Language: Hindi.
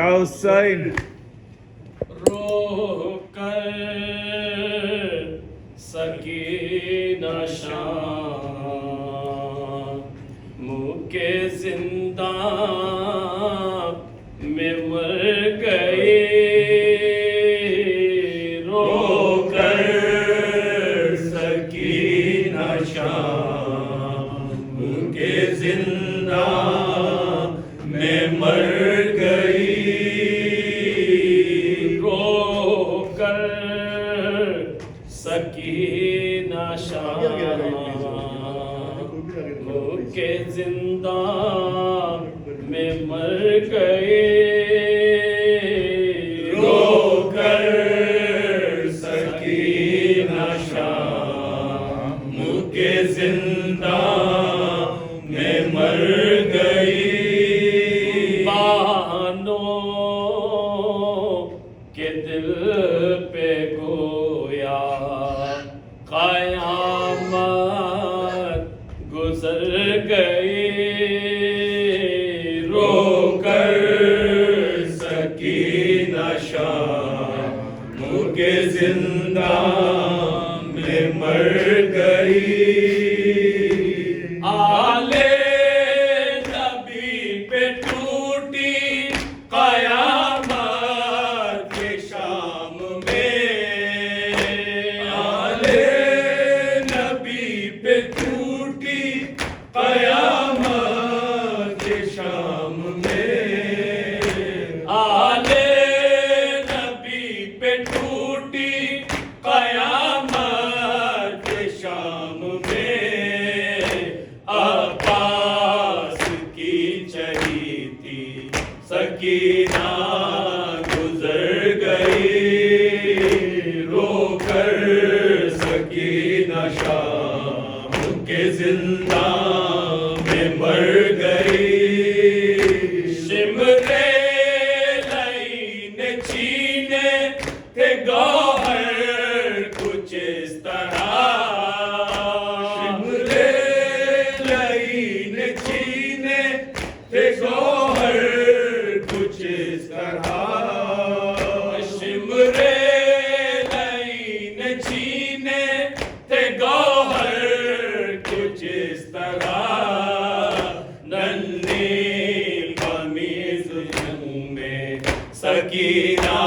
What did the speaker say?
हुसैन रोह कर सकीना शाम मुके जिंदा में मर गए रोह कर सकीना शाम मुके जिंदा में मर गई सकीना शाम के जिंदा में मर गए रोकर सकीना शाम के जिंदा में मर गई बहानों के दिल पे गोया क़यामत गुजर गई रोकर सकीना शाम के जिंदा में मर गई आले नबी पे टूटी क़यामत के शाम में पे टूटी क़यामत के शाम में आले नबी पे टूटी क़यामत के शाम में अब्बास की चली थी सकीना गुजर गई रोकर सकीना शाम के जिंदा में मर गई शिमरे लईन छीने थे गौहर कुछ इस तरह शिमरे लईन छीने थे गौहर कुछ इस तरह शिमरे लईन छीने थे गौहर कुछ इस तरह नन्ही कमीज में सकीना